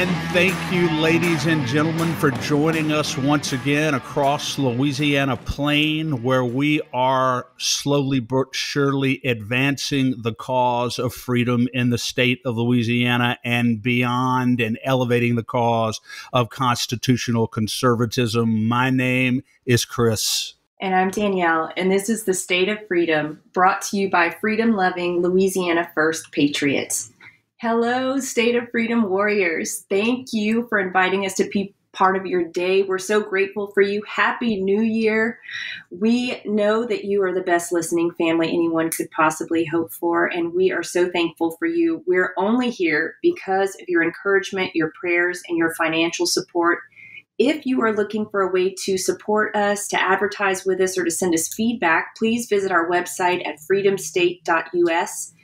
And thank you, ladies and gentlemen, for joining us once again across Louisiana Plain, where we are slowly but surely advancing the cause of freedom in the state of Louisiana and beyond, and elevating the cause of constitutional conservatism. My name is Chris. And I'm Danielle, and this is the State of Freedom, brought to you by freedom-loving Louisiana First Patriots. Hello, State of Freedom warriors. Thank you for inviting us to be part of your day. We're so grateful for you. Happy New Year. We know that you are the best listening family anyone could possibly hope for, and we are so thankful for you. We're only here because of your encouragement, your prayers, and your financial support. If you are looking for a way to support us, to advertise with us, or to send us feedback, please visit our website at freedomstate.us.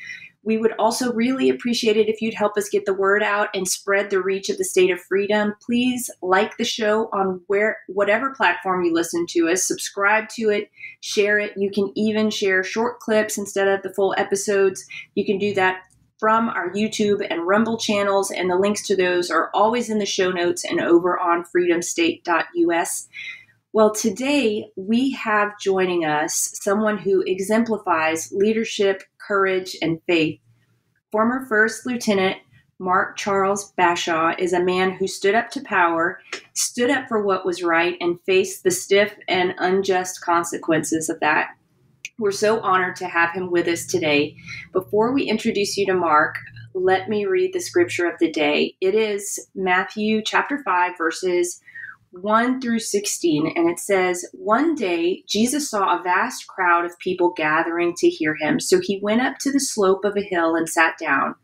We would also really appreciate it if you'd help us get the word out and spread the reach of the State of Freedom. Please like the show on whatever platform you listen to us, subscribe to it, share it. You can even share short clips instead of the full episodes. You can do that from our YouTube and Rumble channels, and the links to those are always in the show notes and over on freedomstate.us. Well, today we have joining us someone who exemplifies leadership, courage, and faith. Former First Lieutenant Mark Charles Bashaw is a man who stood up to power, stood up for what was right, and faced the stiff and unjust consequences of that. We're so honored to have him with us today. Before we introduce you to Mark, let me read the scripture of the day. It is Matthew chapter 5, verses 1 through 16, and it says, "One day Jesus saw a vast crowd of people gathering to hear him, so he went up to the slope of a hill and sat down.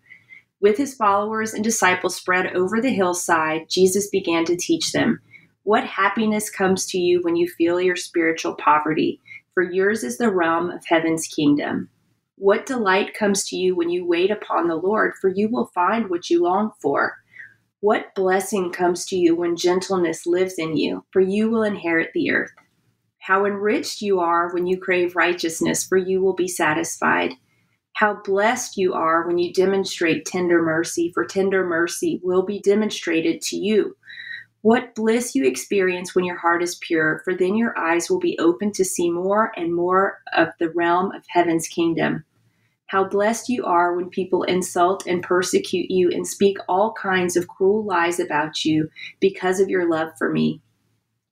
With his followers and disciples spread over the hillside, Jesus began to teach them, 'What happiness comes to you when you feel your spiritual poverty? For yours is the realm of heaven's kingdom. What delight comes to you when you wait upon the Lord, for you will find what you long for. What blessing comes to you when gentleness lives in you, for you will inherit the earth. How enriched you are when you crave righteousness, for you will be satisfied. How blessed you are when you demonstrate tender mercy, for tender mercy will be demonstrated to you. What bliss you experience when your heart is pure, for then your eyes will be open to see more and more of the realm of heaven's kingdom. How blessed you are when people insult and persecute you and speak all kinds of cruel lies about you because of your love for me.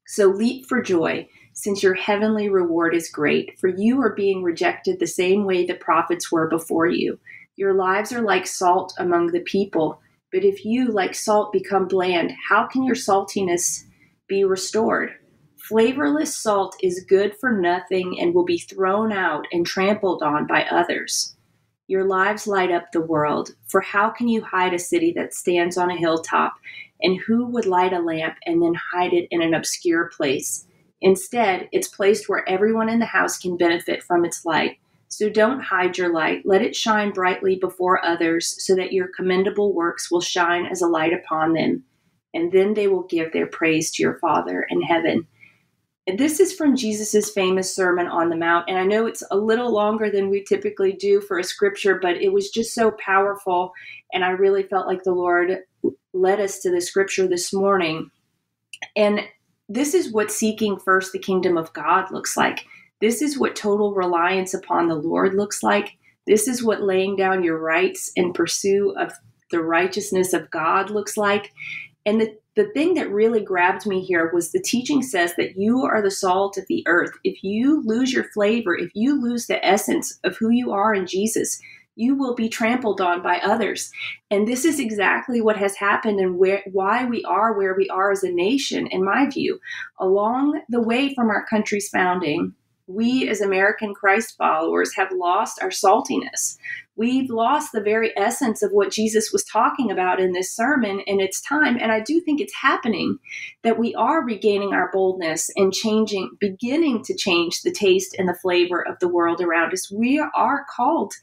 So leap for joy, since your heavenly reward is great, for you are being rejected the same way the prophets were before you. Your lives are like salt among the people, but if you, like salt, become bland, how can your saltiness be restored? Flavorless salt is good for nothing and will be thrown out and trampled on by others. Your lives light up the world, for how can you hide a city that stands on a hilltop? And who would light a lamp and then hide it in an obscure place? Instead, it's placed where everyone in the house can benefit from its light. So don't hide your light. Let it shine brightly before others, so that your commendable works will shine as a light upon them. And then they will give their praise to your Father in heaven." And this is from Jesus' famous Sermon on the Mount. And I know it's a little longer than we typically do for a scripture, but it was just so powerful. And I really felt like the Lord led us to the scripture this morning. And this is what seeking first the kingdom of God looks like. This is what total reliance upon the Lord looks like. This is what laying down your rights in pursuit of the righteousness of God looks like. And the thing that really grabbed me here was the teaching says that you are the salt of the earth. If you lose your flavor, if you lose the essence of who you are in Jesus, you will be trampled on by others. And this is exactly what has happened and why we are where we are as a nation, in my view. Along the way from our country's founding, we as American Christ followers have lost our saltiness. We've lost the very essence of what Jesus was talking about in this sermon, and it's time, and I do think it's happening, that we are regaining our boldness and beginning to change the taste and the flavor of the world around us. We are called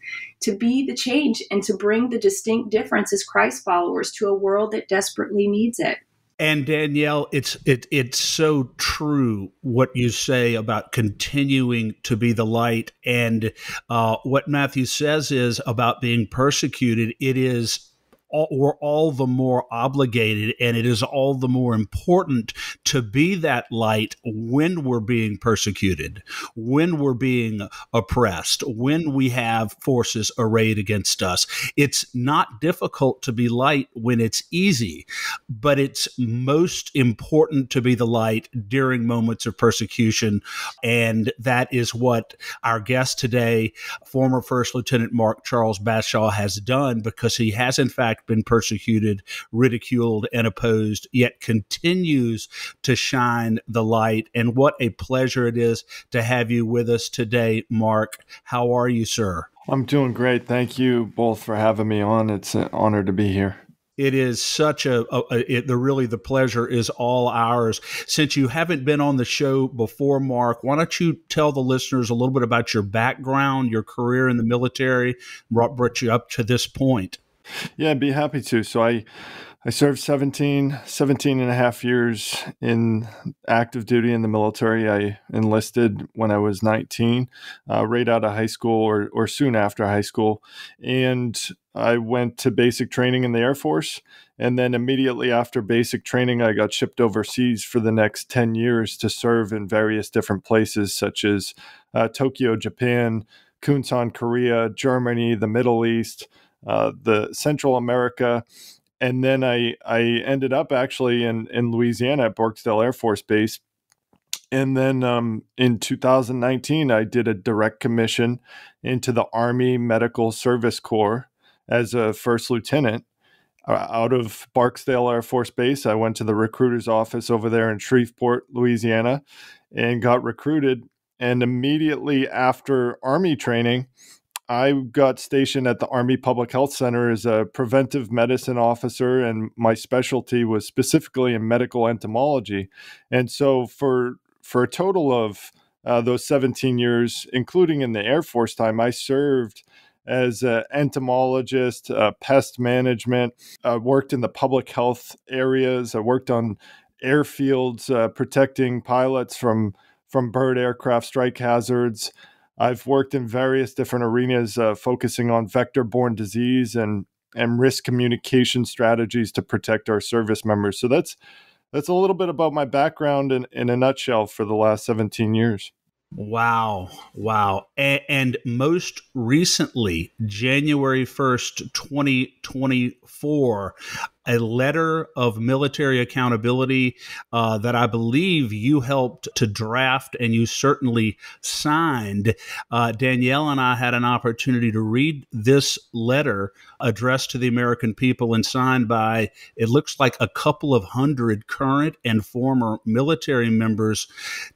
to be the change and to bring the distinct difference as Christ followers to a world that desperately needs it. And Danielle, it's so true what you say about continuing to be the light. And what Matthew says is about being persecuted. It is we're all the more obligated, and it is all the more important to be that light when we're being persecuted, when we're being oppressed, when we have forces arrayed against us. It's not difficult to be light when it's easy, but it's most important to be the light during moments of persecution. And that is what our guest today, former First Lieutenant Mark Charles Bashaw, has done, because he has in fact been persecuted, ridiculed, and opposed, yet continues to shine the light. And what a pleasure it is to have you with us today, Mark. How are you, sir? I'm doing great. Thank you both for having me on. It's an honor to be here. It is such the pleasure is all ours. Since you haven't been on the show before, Mark, why don't you tell the listeners a little bit about your background, your career in the military, what brought you up to this point? Yeah, I'd be happy to. So I served 17 and a half years in active duty in the military. I enlisted when I was 19, right out of high school or soon after high school. And I went to basic training in the Air Force. And then immediately after basic training, I got shipped overseas for the next 10 years to serve in various different places, such as Tokyo, Japan, Kunsan, Korea, Germany, the Middle East, the Central America. And then I ended up actually in Louisiana at Barksdale Air Force Base. And then in 2019, I did a direct commission into the Army Medical Service Corps as a first lieutenant. Out of Barksdale Air Force Base, I went to the recruiter's office over there in Shreveport, Louisiana, and got recruited. And immediately after Army training, I got stationed at the Army Public Health Center as a preventive medicine officer, and my specialty was specifically in medical entomology. And so for a total of those 17 years, including in the Air Force time, I served as an entomologist, pest management, worked in the public health areas. I worked on airfields, protecting pilots from bird aircraft strike hazards. I've worked in various different arenas, focusing on vector-borne disease and risk communication strategies to protect our service members. So that's a little bit about my background in a nutshell for the last 17 years. Wow. And most recently, January 1st, 2024, a letter of military accountability that I believe you helped to draft and you certainly signed. Danielle and I had an opportunity to read this letter addressed to the American people and signed by, it looks like, a couple of hundred current and former military members.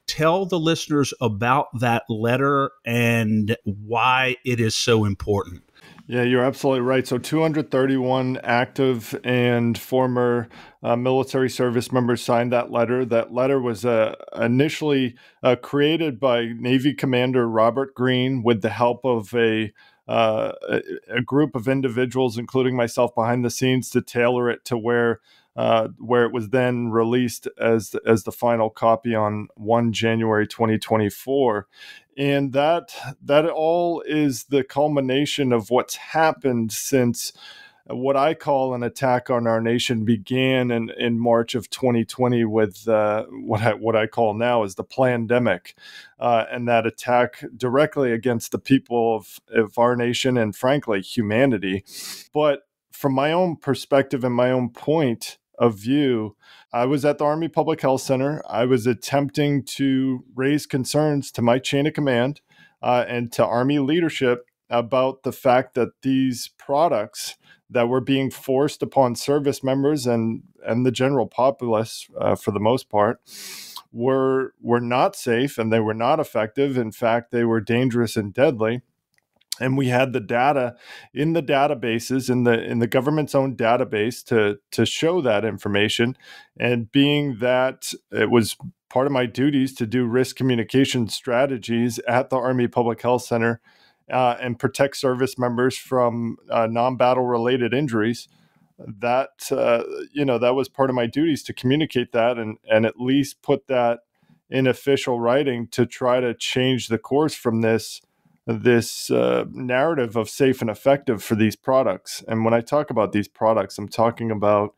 Tell the listeners about that letter and why it is so important. Yeah, you're absolutely right. So 231 active and former military service members signed that letter. That letter was initially created by Navy Commander Robert Greene with the help of a group of individuals, including myself behind the scenes, to tailor it to where it was then released as the final copy on 1 January 2024. And that all is the culmination of what's happened since what I call an attack on our nation began in March of 2020 with what I call now is the plandemic, and that attack directly against the people of our nation and, frankly, humanity. But from my own perspective and my own point of view, I was at the Army Public Health Center. I was attempting to raise concerns to my chain of command and to Army leadership about the fact that these products that were being forced upon service members and the general populace, for the most part, were not safe and they were not effective. In fact, they were dangerous and deadly. And we had the data in the databases, in the government's own database to show that information. And being that it was part of my duties to do risk communication strategies at the Army Public Health Center and protect service members from non-battle related injuries, that was part of my duties to communicate that and at least put that in official writing to try to change the course from this narrative of safe and effective for these products. And when I talk about these products, I'm talking about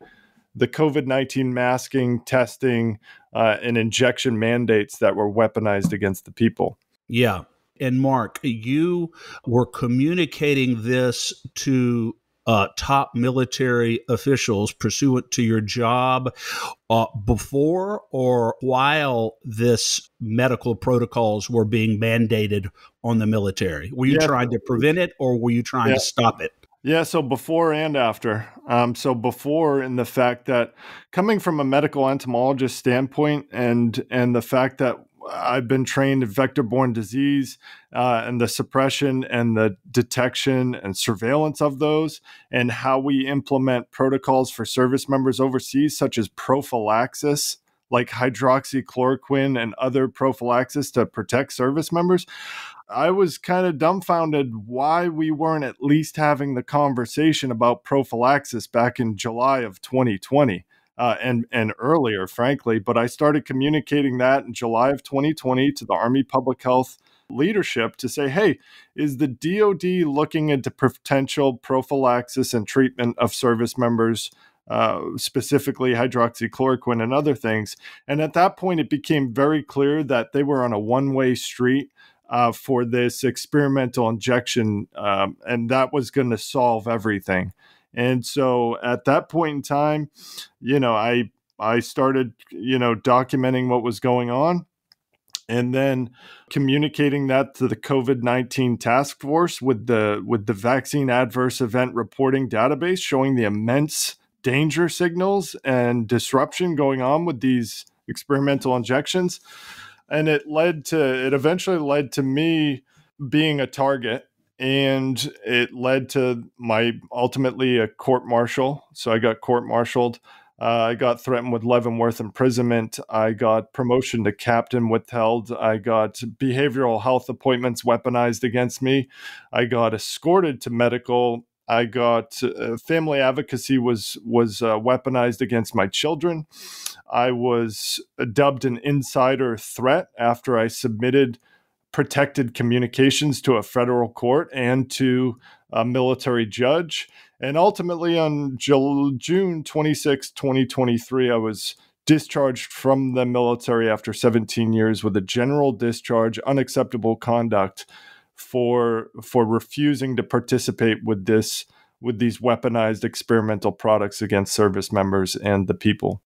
the COVID-19 masking, testing, and injection mandates that were weaponized against the people. Yeah. And Mark, you were communicating this to top military officials pursuant to your job before or while this medical protocols were being mandated on the military? Were you trying to prevent it, or were you trying to stop it? Yeah, so before and after. So before, in the fact that coming from a medical entomologist standpoint, and the fact that I've been trained in vector-borne disease and the suppression and the detection and surveillance of those, and how we implement protocols for service members overseas, such as prophylaxis, like hydroxychloroquine and other prophylaxis to protect service members. I was kind of dumbfounded why we weren't at least having the conversation about prophylaxis back in July of 2020 and earlier, frankly. But I started communicating that in July of 2020 to the Army Public Health leadership to say, hey, is the DoD looking into potential prophylaxis and treatment of service members, specifically hydroxychloroquine and other things? And at that point, it became very clear that they were on a one-way street for this experimental injection, and that was going to solve everything. And so at that point in time, I started, documenting what was going on, and then communicating that to the COVID-19 task force with the vaccine adverse event reporting database, showing the immense danger signals and disruption going on with these experimental injections. And it eventually led to me being a target, and it led to ultimately a court-martial. So I got court-martialed. I got threatened with Leavenworth imprisonment. I got promotion to captain withheld. I got behavioral health appointments weaponized against me. I got escorted to medical. I got family advocacy was weaponized against my children. I was dubbed an insider threat after I submitted protected communications to a federal court and to a military judge. And ultimately, on June 26, 2023, I was discharged from the military after 17 years with a general discharge, unacceptable conduct for refusing to participate with these weaponized experimental products against service members and the people.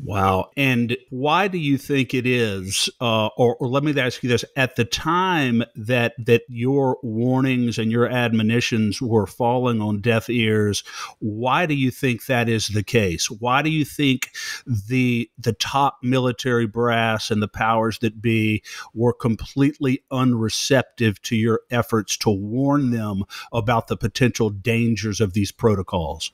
Wow. And why do you think it is, or let me ask you this, at the time that your warnings and your admonitions were falling on deaf ears, why do you think that is the case? Why do you think the top military brass and the powers that be were completely unreceptive to your efforts to warn them about the potential dangers of these protocols?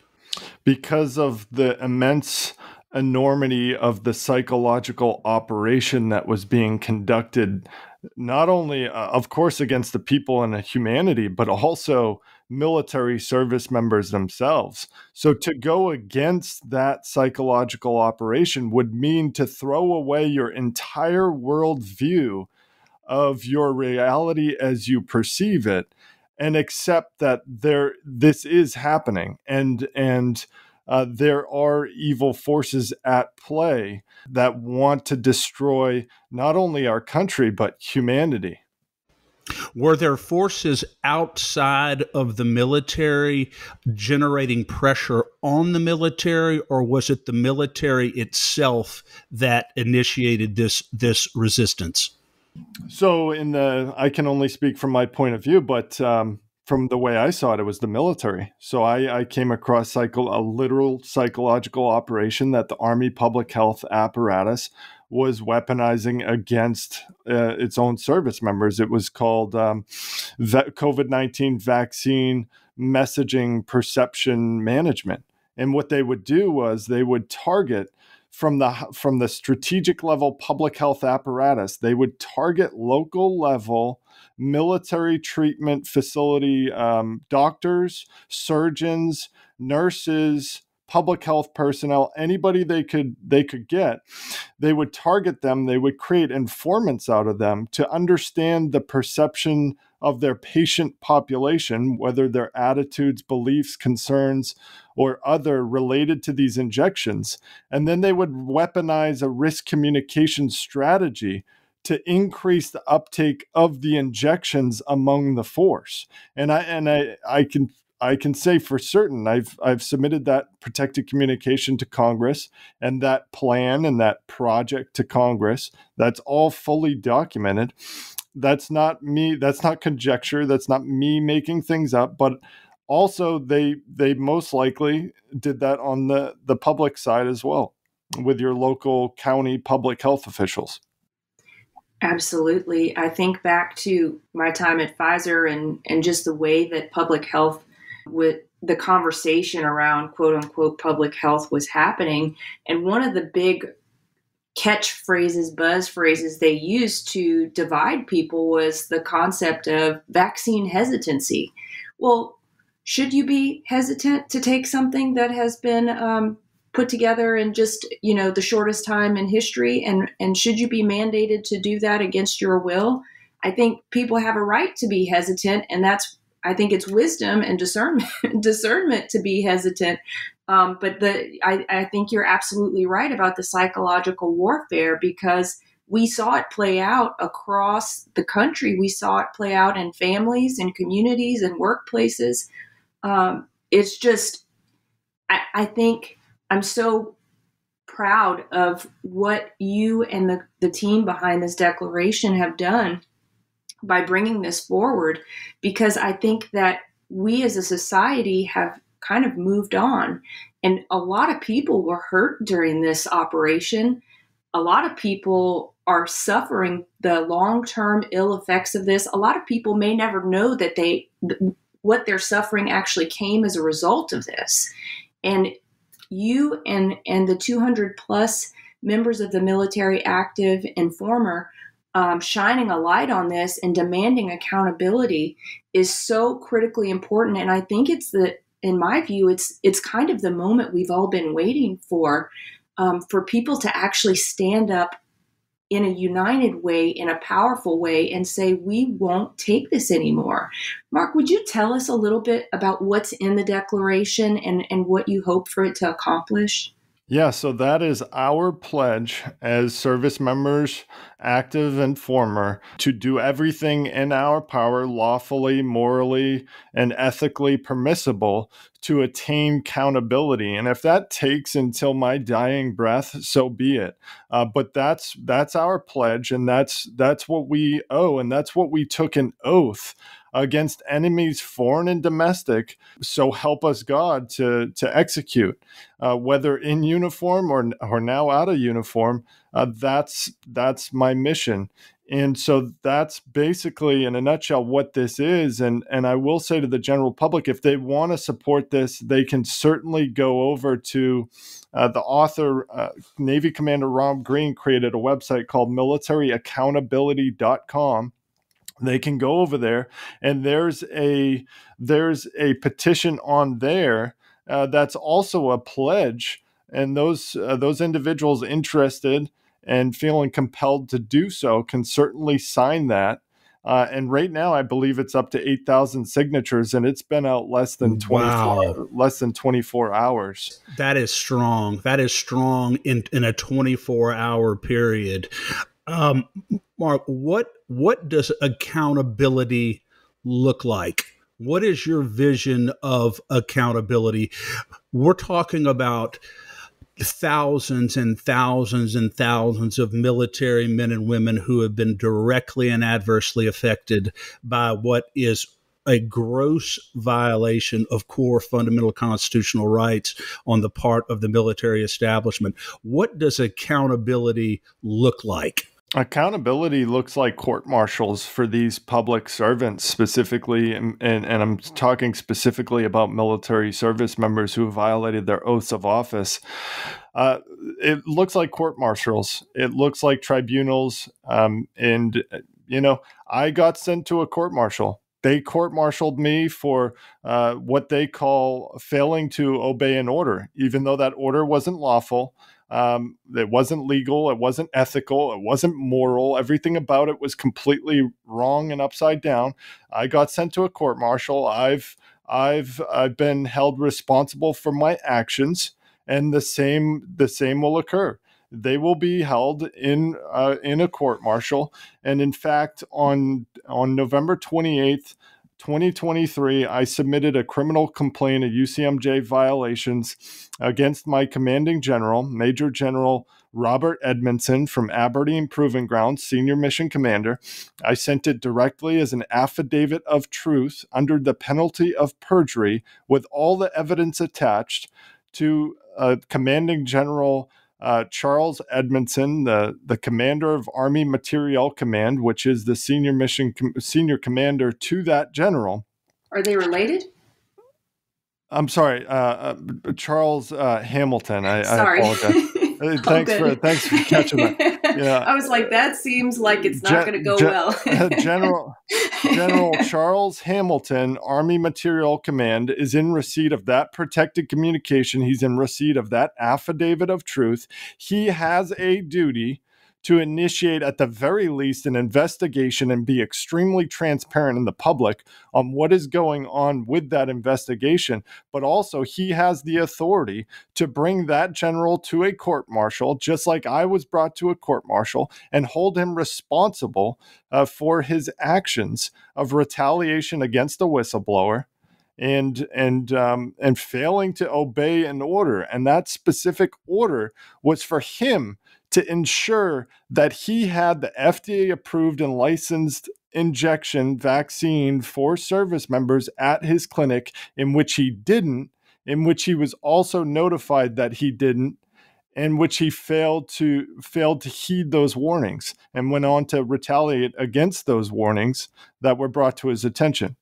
Because of the immense enormity of the psychological operation that was being conducted, not only, of course, against the people and humanity, but also military service members themselves. So to go against that psychological operation would mean to throw away your entire worldview of your reality as you perceive it, and accept that this is happening, and there are evil forces at play that want to destroy not only our country, but humanity. Were there forces outside of the military generating pressure on the military, or was it the military itself that initiated this resistance? So I can only speak from my point of view, but from the way I saw it, it was the military. So I came across a literal psychological operation that the Army Public Health apparatus was weaponizing against its own service members. It was called COVID-19 vaccine messaging perception management. And what they would do was they would target from the strategic level public health apparatus. They would target local level military treatment facility doctors, surgeons, nurses, public health personnel, anybody they could get. They would target them. They would create informants out of them to understand the perception of their patient population, whether their attitudes, beliefs, concerns, or other related to these injections. And then they would weaponize a risk communication strategy to increase the uptake of the injections among the force. And I can say for certain I've submitted that protected communication to Congress, and that plan and that project to Congress. That's all fully documented. That's not me. That's not conjecture. That's not me making things up. But also, they most likely did that on the public side as well, with your local county public health officials. Absolutely. I think back to my time at Pfizer and just the way that public health, with the conversation around quote unquote public health was happening. And one of the big catchphrases, buzz phrases they used to divide people was the concept of vaccine hesitancy. Well, should you be hesitant to take something that has been put together in just, the shortest time in history? And should you be mandated to do that against your will? I think people have a right to be hesitant, and I think it's wisdom and discernment to be hesitant. But I think you're absolutely right about the psychological warfare, because we saw it play out across the country. We saw it play out in families and communities and workplaces. It's just, I think I'm so proud of what you and the team behind this declaration have done by bringing this forward, because I think that we as a society have kind of moved on, and a lot of people were hurt during this operation. A lot of people are suffering the long-term ill effects of this. A lot of people may never know that what they're suffering actually came as a result of this. And you and the 200 plus members of the military, active and former, shining a light on this and demanding accountability is so critically important. And I think in my view, it's kind of the moment we've all been waiting for people to actually stand up in a united way, in a powerful way, and say, we won't take this anymore. Mark, would you tell us a little bit about what's in the declaration and what you hope for it to accomplish? Yeah, so that is our pledge as service members, active and former, to do everything in our power, lawfully, morally, and ethically permissible, to attain accountability. And if that takes until my dying breath, so be it. But that's our pledge, and that's what we owe, and that's what we took an oath against enemies, foreign and domestic, so help us God, to execute, whether in uniform or now out of uniform. That's my mission. And so that's basically, in a nutshell, what this is. And I will say to the general public, if they want to support this, they can certainly go over to the author, Navy Commander Rob Green, created a website called militaryaccountability.com. They can go over there, and there's a petition on there that's also a pledge, and those individuals interested and feeling compelled to do so can certainly sign that. And right now, I believe it's up to 8,000 signatures, and it's been out less than 24 hours. That is strong. That is strong in a 24-hour period. Mark, what does accountability look like? What is your vision of accountability? We're talking about thousands and thousands and thousands of military men and women who have been directly and adversely affected by what is a gross violation of core fundamental constitutional rights on the part of the military establishment. What does accountability look like? Accountability looks like court-martials for these public servants specifically, and I'm talking specifically about military service members who violated their oaths of office. It looks like court-martials. It looks like tribunals. And I got sent to a court-martial. They court-martialed me for what they call failing to obey an order, even though that order wasn't lawful. It wasn't legal. It wasn't ethical. It wasn't moral. Everything about it was completely wrong and upside down. I got sent to a court-martial. I've been held responsible for my actions, and the same will occur. They will be held in a court-martial. And in fact, on November 28th, 2023, I submitted a criminal complaint of UCMJ violations against my commanding general, Major General Robert Edmondson from Aberdeen Proving Ground, Senior Mission Commander. I sent it directly as an affidavit of truth under the penalty of perjury with all the evidence attached to Commanding General Charles Edmondson, the commander of Army Materiel Command, which is the senior commander to that general. Are they related? I'm sorry, Charles Hamilton. I apologize. Thanks for catching that. Yeah. I was like, that seems like it's not going to go well. General Charles Hamilton, Army Materiel Command, is in receipt of that protected communication. He's in receipt of that affidavit of truth. He has a duty to initiate, at the very least, an investigation and be extremely transparent in the public on what is going on with that investigation. But also, he has the authority to bring that general to a court-martial, just like I was brought to a court-martial, and hold him responsible for his actions of retaliation against a whistleblower and failing to obey an order. And that specific order was for him to ensure that he had the FDA-approved and licensed injection vaccine for service members at his clinic, in which he didn't, in which he was also notified that he didn't, in which he failed to heed those warnings and went on to retaliate against those warnings that were brought to his attention.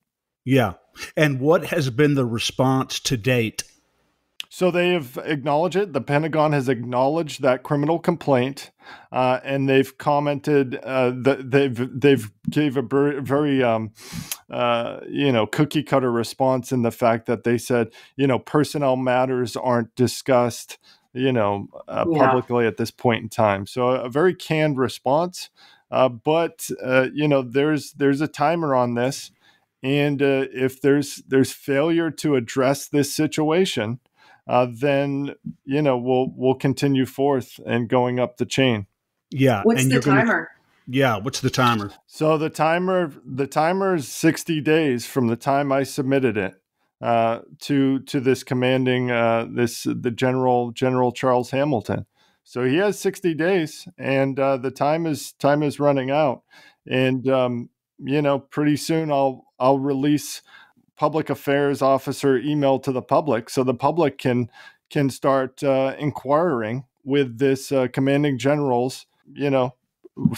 Yeah. And what has been the response to date? So they have acknowledged it. The Pentagon has acknowledged that criminal complaint, and they've commented that they've gave a very cookie cutter response in the fact that they said, personnel matters aren't discussed publicly at this point in time. So a very canned response, but there's a timer on this, and if there's failure to address this situation, then we'll continue forth and going up the chain. Yeah. What's the timer? What's the timer? So the timer is 60 days from the time I submitted it to this commanding the General Charles Hamilton. So he has 60 days, and the time is running out, and pretty soon I'll release public affairs officer email to the public, so the public can start inquiring with this commanding generals,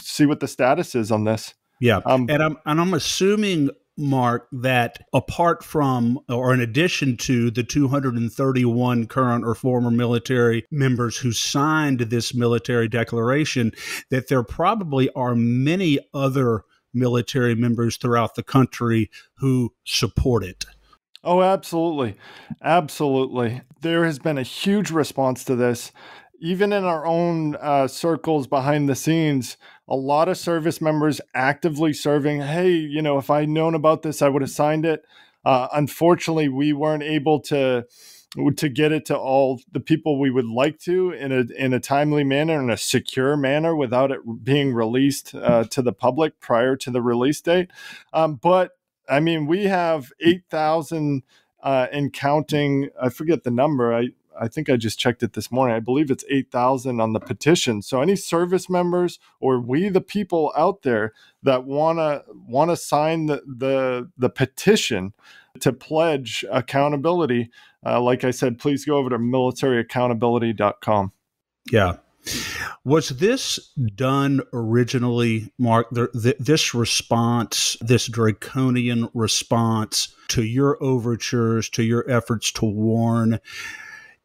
see what the status is on this. Yeah. And I'm assuming, Mark, that apart from, or in addition to the 231 current or former military members who signed this military declaration, that there probably are many other military members throughout the country who support it. Oh, absolutely. Absolutely. There has been a huge response to this. Even in our own circles behind the scenes, a lot of service members actively serving, hey, if I'd known about this, I would have signed it. Unfortunately, we weren't able to get it to all the people we would like to in a timely manner, in a secure manner, without it being released to the public prior to the release date. But I mean, we have 8,000 and counting. I forget the number. I think I just checked it this morning. I believe it's 8,000 on the petition. So any service members or we the people out there that wanna sign the petition to pledge accountability, like I said, please go over to militaryaccountability.com. Yeah. Was this done originally, Mark, this response, this draconian response to your overtures, to your efforts to warn,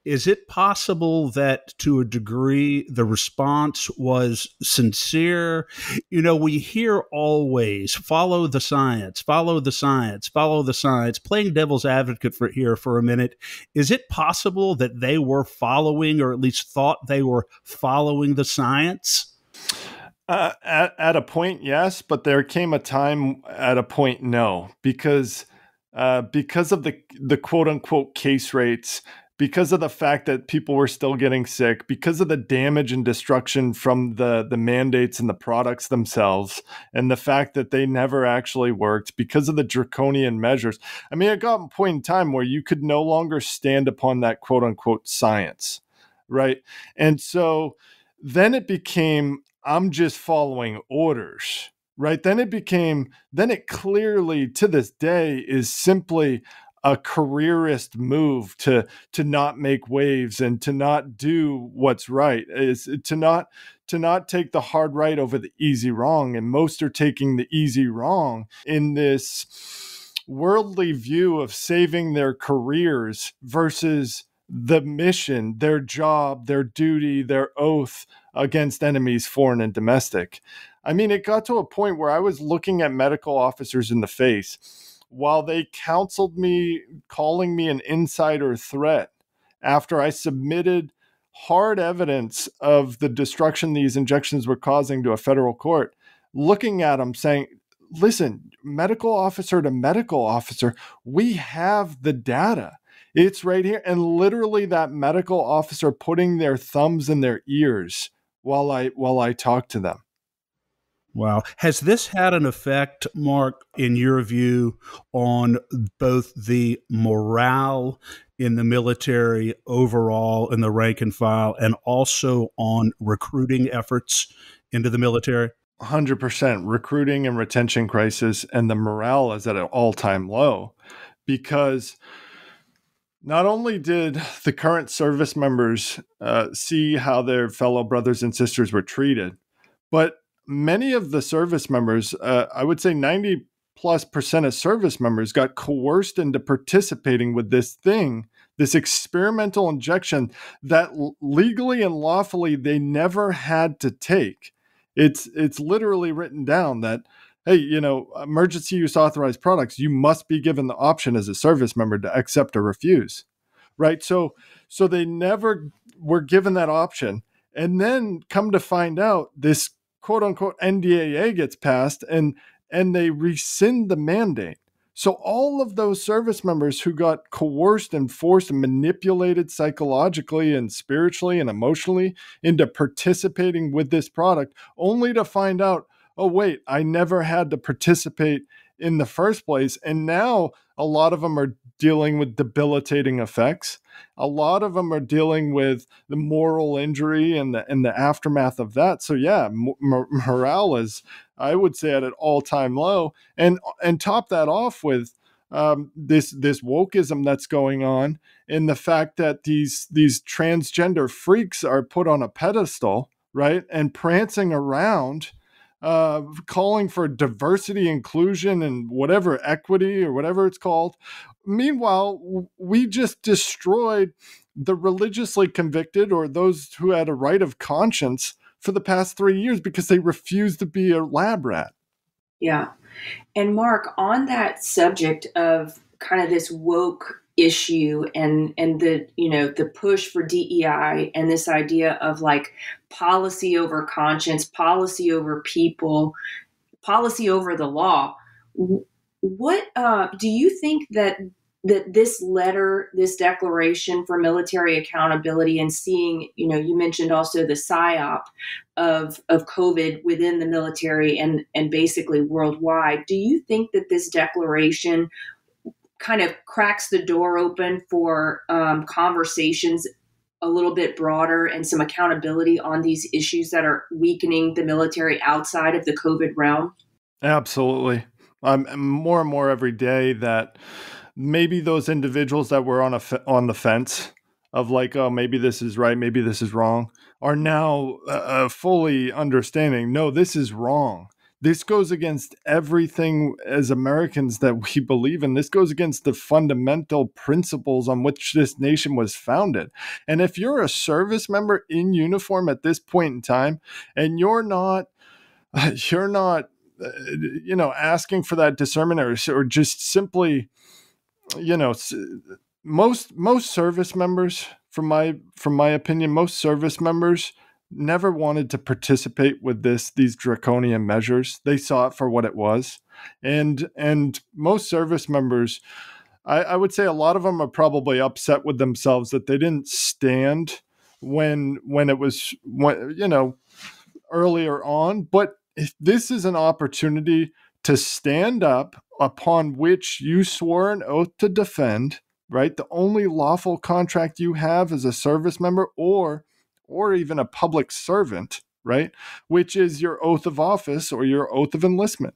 is it possible that to a degree the response was sincere? We hear always follow the science, follow the science, follow the science. Playing devil's advocate for a minute, is it possible that they were following, or at least thought they were following, the science? At a point, yes, but there came a time at a point, no, because of the quote unquote case rates, because of the fact that people were still getting sick, because of the damage and destruction from the mandates and the products themselves, and the fact that they never actually worked, because of the draconian measures. I mean, it got a point in time where you could no longer stand upon that quote unquote science, right? And so then it became, I'm just following orders, right? Then it clearly to this day is simply a careerist move to not make waves and to not do what's right, is to not take the hard right over the easy wrong. And most are taking the easy wrong in this worldly view of saving their careers versus the mission, their job, their duty, their oath against enemies, foreign and domestic. I mean, it got to a point where I was looking at medical officers in the face while they counseled me, calling me an insider threat after I submitted hard evidence of the destruction these injections were causing to a federal court, looking at them saying, listen, medical officer to medical officer, we have the data. It's right here. And literally that medical officer putting their thumbs in their ears while I talk to them. Wow. Has this had an effect, Mark, in your view, on both the morale in the military overall, in the rank and file, and also on recruiting efforts into the military? 100% recruiting and retention crisis, and the morale is at an all-time low, because not only did the current service members see how their fellow brothers and sisters were treated, but many of the service members, I would say 90+% of service members, got coerced into participating with this thing, this experimental injection that legally and lawfully they never had to take. It's literally written down that, hey, emergency use authorized products, you must be given the option as a service member to accept or refuse, right? So they never were given that option. And then come to find out, this quote unquote NDAA gets passed and they rescind the mandate. So all of those service members who got coerced and forced and manipulated psychologically and spiritually and emotionally into participating with this product, only to find out, oh, wait, I never had to participate in the first place. And now a lot of them are dealing with debilitating effects. A lot of them are dealing with the moral injury and the aftermath of that. So yeah, morale is, I would say, at an all-time low. And top that off with this wokeism that's going on, in the fact that these transgender freaks are put on a pedestal, right, and prancing around, calling for diversity, inclusion, and whatever, equity or whatever it's called. Meanwhile, we just destroyed the religiously convicted, or those who had a right of conscience, for the past 3 years because they refused to be a lab rat. Yeah. And Mark, on that subject of kind of this woke issue and the, the push for DEI and this idea of like policy over conscience, policy over people, policy over the law, what do you think that this letter, this declaration for military accountability, and seeing, you mentioned also the PSYOP of COVID within the military and basically worldwide, do you think that this declaration kind of cracks the door open for conversations a little bit broader and some accountability on these issues that are weakening the military outside of the COVID realm? Absolutely. More and more every day that maybe those individuals that were on the fence of like, oh, maybe this is right, maybe this is wrong, are now fully understanding, no, this is wrong. This goes against everything as Americans that we believe in. This goes against the fundamental principles on which this nation was founded. And if you're a service member in uniform at this point in time, and you're not, asking for that discernment or just simply, most service members, from my opinion, most service members never wanted to participate with these draconian measures. They saw it for what it was. And most service members, I would say a lot of them are probably upset with themselves that they didn't stand when it was, earlier on. But this is an opportunity to stand up upon which you swore an oath to defend, right? The only lawful contract you have as a service member or even a public servant, right? Which is your oath of office or your oath of enlistment.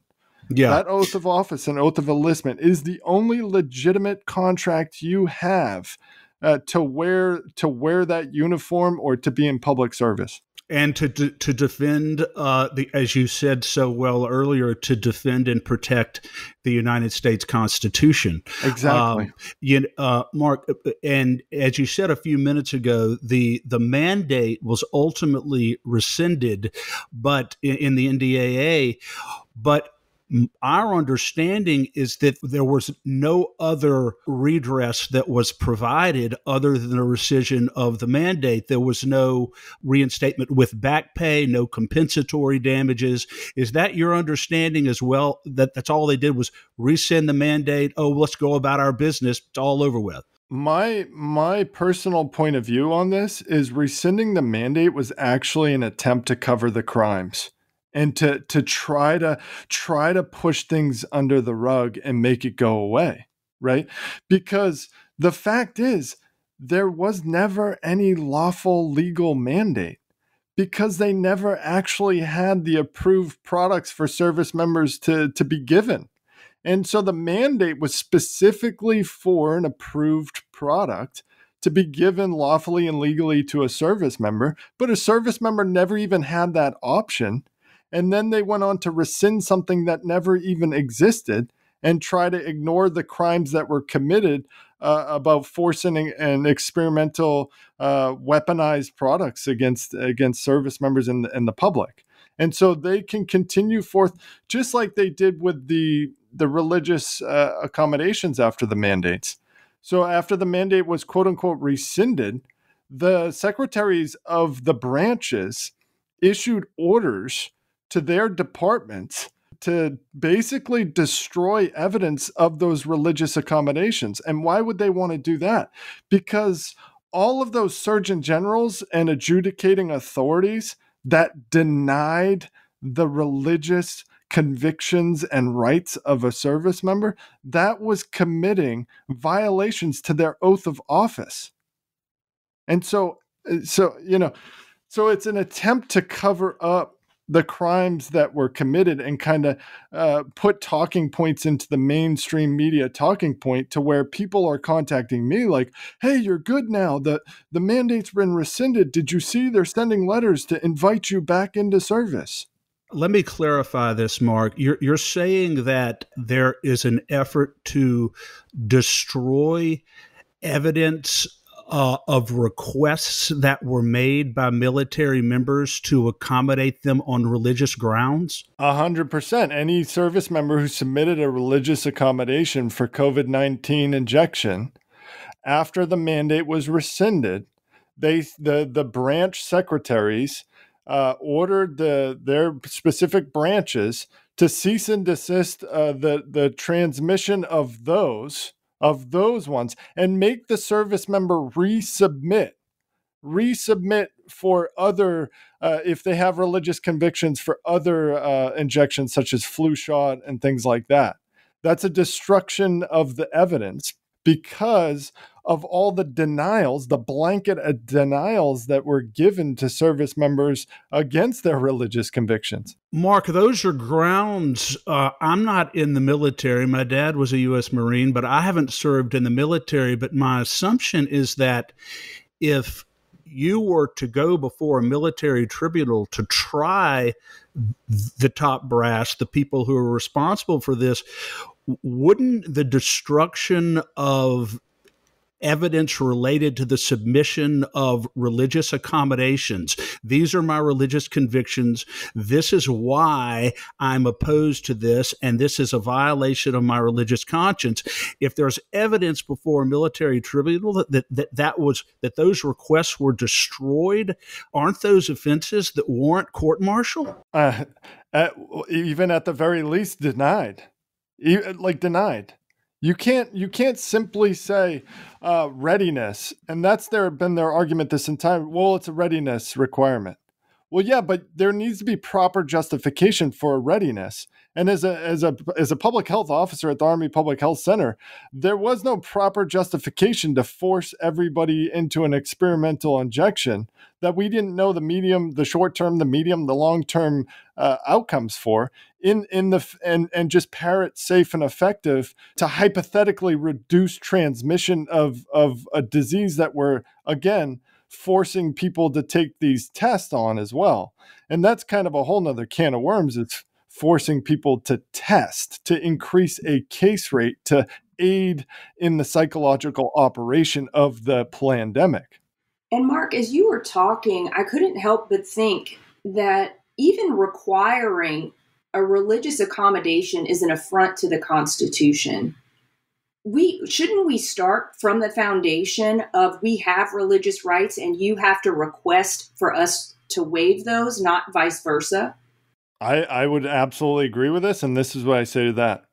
Yeah. That oath of office and oath of enlistment is the only legitimate contract you have to wear that uniform or to be in public service. And to defend, as you said so well earlier, to defend and protect the United States Constitution. Exactly. Mark, and as you said a few minutes ago, the mandate was ultimately rescinded, but in the NDAA, but our understanding is that there was no other redress that was provided other than a rescission of the mandate. There was no reinstatement with back pay, no compensatory damages. Is that your understanding as well, that that's all they did was rescind the mandate? Oh, let's go about our business. It's all over with. My personal point of view on this is rescinding the mandate was actually an attempt to cover the crimes. And to try to push things under the rug and make it go away, right? Because the fact is, there was never any lawful legal mandate because they never actually had the approved products for service members to be given. And so the mandate was specifically for an approved product to be given lawfully and legally to a service member, but a service member never even had that option. And then they went on to rescind something that never even existed and try to ignore the crimes that were committed about forcing and experimental weaponized products against service members and the public. And so they can continue forth just like they did with the religious accommodations after the mandates. So after the mandate was quote unquote rescinded, the secretaries of the branches issued orders to their departments to basically destroy evidence of those religious accommodations. And why would they want to do that? Because all of those surgeon generals and adjudicating authorities that denied the religious convictions and rights of a service member, that was committing violations to their oath of office. And so it's an attempt to cover up the crimes that were committed and kind of put talking points into the mainstream media talking point to where people are contacting me like, hey, you're good now. The mandate's been rescinded. Did you see they're sending letters to invite you back into service? Let me clarify this, Mark. You're saying that there is an effort to destroy evidence of requests that were made by military members to accommodate them on religious grounds? 100%. Any service member who submitted a religious accommodation for COVID-19 injection after the mandate was rescinded, the branch secretaries ordered their specific branches to cease and desist the transmission of those ones and make the service member resubmit for other, if they have religious convictions, for other injections such as flu shot and things like that. That's a destruction of the evidence because of all the denials, the blanket denials that were given to service members against their religious convictions. Mark, those are grounds. I'm not in the military. My dad was a U.S. Marine, but I haven't served in the military. But my assumption is that if you were to go before a military tribunal to try the top brass, the people who are responsible for this, wouldn't the destruction of evidence related to the submission of religious accommodations? These are my religious convictions. This is why I'm opposed to this, and this is a violation of my religious conscience. If there's evidence before a military tribunal that those requests were destroyed, aren't those offenses that warrant court-martial? Even at the very least, denied. Denied. You can't simply say readiness, and that's been their argument this entire. Well, it's a readiness requirement. Well, yeah, but there needs to be proper justification for readiness. And as a public health officer at the Army Public Health Center, there was no proper justification to force everybody into an experimental injection that we didn't know the short term, the medium, the long term outcomes for. And just parrot safe and effective to hypothetically reduce transmission of a disease that we're, again, forcing people to take these tests on as well. And that's kind of a whole nother can of worms. It's forcing people to test, to increase a case rate, to aid in the psychological operation of the pandemic. And Mark, as you were talking, I couldn't help but think that even requiring a religious accommodation is an affront to the Constitution. Shouldn't we start from the foundation of we have religious rights and you have to request for us to waive those, not vice versa? I would absolutely agree with this, and this is what I say to that.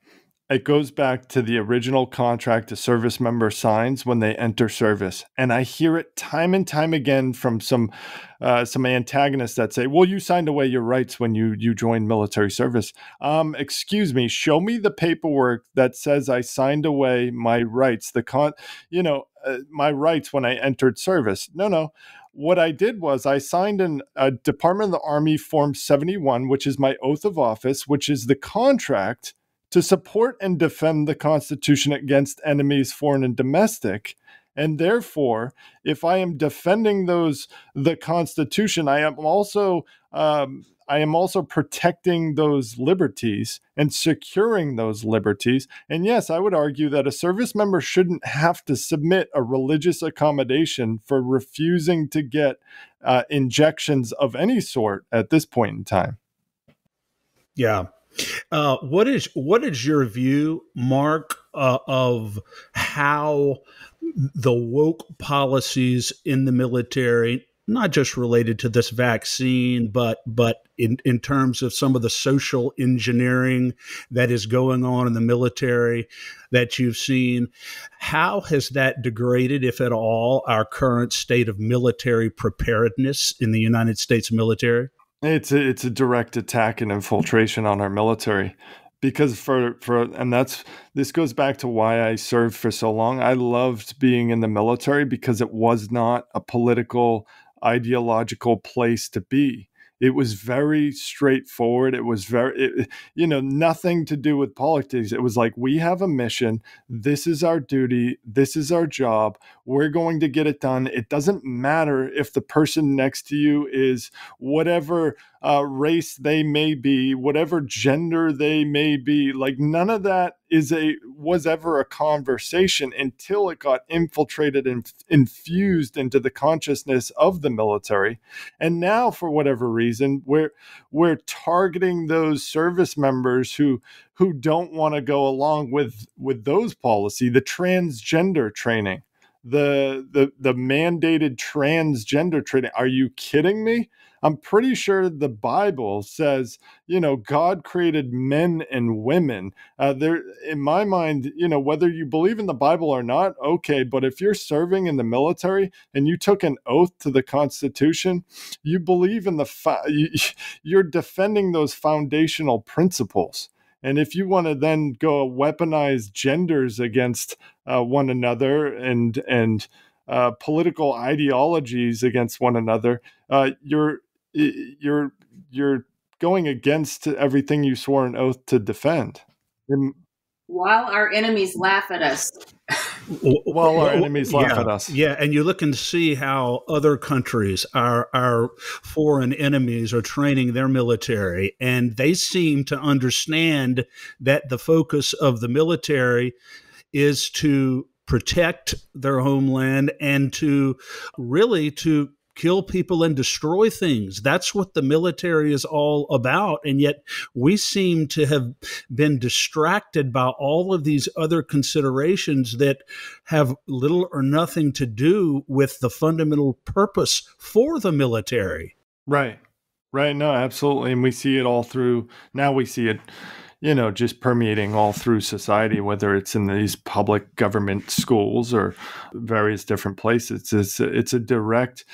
It goes back to the original contract a service member signs when they enter service. And I hear it time and time again from some antagonists that say, well, you signed away your rights when you joined military service. Excuse me, show me the paperwork that says I signed away my rights, my rights when I entered service. No. What I did was I signed a Department of the Army Form 71, which is my oath of office, which is the contract to support and defend the Constitution against enemies, foreign and domestic. And therefore, if I am defending the Constitution, I am also protecting those liberties and securing those liberties. And yes, I would argue that a service member shouldn't have to submit a religious accommodation for refusing to get injections of any sort at this point in time. Yeah. What is your view, Mark, of how the woke policies in the military, not just related to this vaccine, but in terms of some of the social engineering that is going on in the military that you've seen, how has that degraded, if at all, our current state of military preparedness in the United States military? It's a direct attack and infiltration on our military, because this goes back to why I served for so long. I loved being in the military because it was not a political, ideological place to be. It was very straightforward. It was nothing to do with politics. It was like, we have a mission. This is our duty. This is our job. We're going to get it done. It doesn't matter if the person next to you is whatever race they may be, whatever gender they may be. Like, none of that was ever a conversation until it got infiltrated and infused into the consciousness of the military. And now, for whatever reason, we're targeting those service members who don't want to go along with those policy, the transgender training, the mandated transgender training. Are you kidding me? I'm pretty sure the Bible says, God created men and women. In my mind, whether you believe in the Bible or not, okay. But if you're serving in the military and you took an oath to the Constitution, you believe in you're defending those foundational principles. And if you want to then go weaponize genders against one another and political ideologies against one another, you're going against everything you swore an oath to defend. While our enemies laugh at us. while our enemies laugh Yeah, at us. yeah, and you look and see how other countries, our foreign enemies, are training their military, and they seem to understand that the focus of the military is to protect their homeland and to really to kill people and destroy things. That's what the military is all about. And yet we seem to have been distracted by all of these other considerations that have little or nothing to do with the fundamental purpose for the military. Right. Right. No, absolutely. And we see it all through, now we see it, just permeating all through society, whether it's in these public government schools or various different places. It's a direct,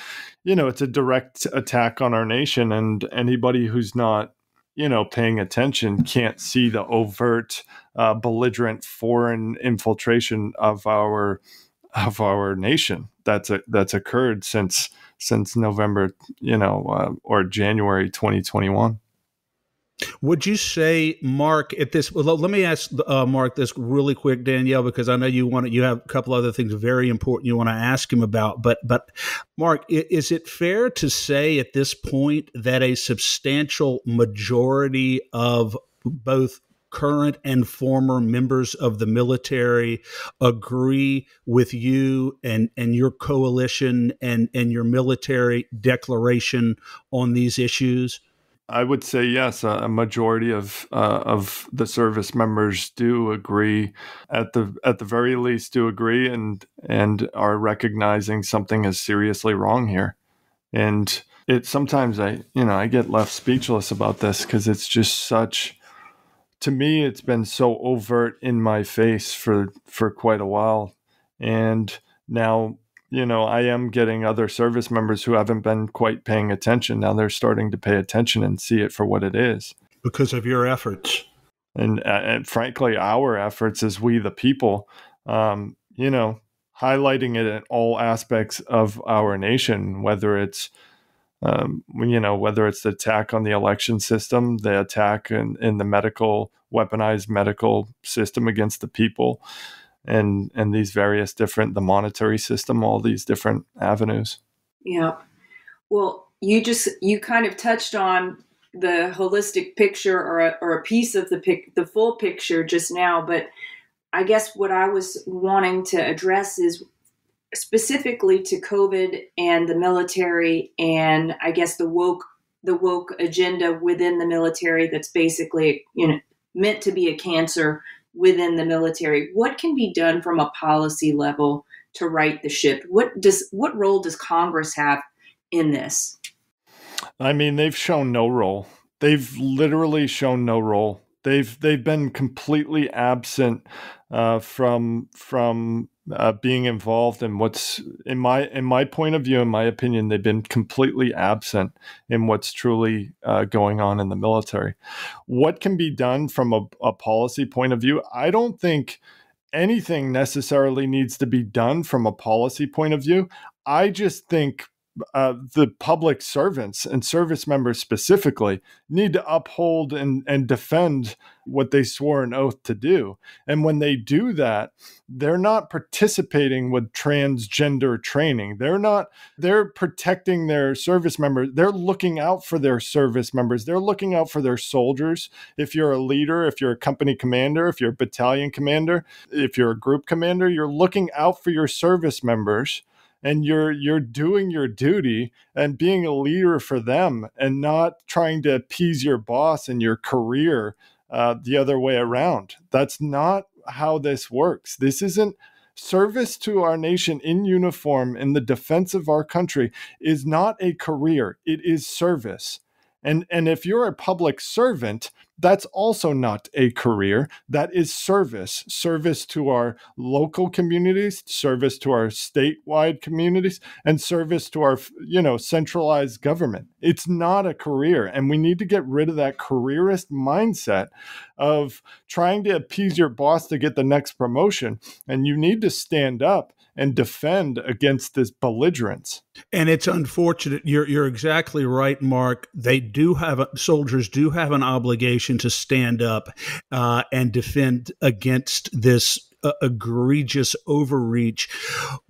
it's a direct attack on our nation, and anybody who's not, paying attention can't see the overt, belligerent foreign infiltration of our nation that's occurred since November, or January 2021. Would you say, Mark, at this? Well, let me ask Mark this really quick, Danielle, because I know you have a couple other things very important you want to ask him about. But Mark, is it fair to say at this point that a substantial majority of both current and former members of the military agree with you and your coalition and your military declaration on these issues? I would say yes. A majority of the service members do agree, at the very least, do agree, and are recognizing something is seriously wrong here. And it sometimes I get left speechless about this, because it's just such. To me, it's been so overt in my face for quite a while, and now, I am getting other service members who haven't been quite paying attention. Now they're starting to pay attention and see it for what it is. Because of your efforts. And frankly, our efforts as we the people, highlighting it in all aspects of our nation, whether it's, whether it's the attack on the election system, the attack in the weaponized medical system against the people, and these various different, the monetary system, all these different avenues. Yeah. Well, you kind of touched on the holistic picture, or a piece of the full picture just now, but I guess what I was wanting to address is specifically to COVID and the military, and I guess the woke agenda within the military that's basically, meant to be a cancer within the military. What can be done from a policy level to right the ship? What role does Congress have in this? I mean, they've shown no role. They've literally shown no role. They've been completely absent from being involved in what's, in my point of view, in my opinion, they've been completely absent in what's truly going on in the military. What can be done from a policy point of view? I don't think anything necessarily needs to be done from a policy point of view. I just think the public servants and service members specifically need to uphold and defend what they swore an oath to do. And when they do that, they're not participating with transgender training. They're protecting their service members. They're looking out for their service members. They're looking out for their soldiers. If you're a leader, if you're a company commander, if you're a battalion commander, if you're a group commander, you're looking out for your service members. And you're doing your duty and being a leader for them, and not trying to appease your boss and your career the other way around. That's not how this works. This isn't service to our nation in uniform in the defense of our country is not a career. It is service. And if you're a public servant, that's also not a career. That is service to our local communities, service to our statewide communities, and service to our, centralized government. It's not a career. And we need to get rid of that careerist mindset of trying to appease your boss to get the next promotion. And you need to stand up and defend against this belligerence. And it's unfortunate. You're exactly right, Mark. Soldiers do have an obligation to stand up and defend against this egregious overreach.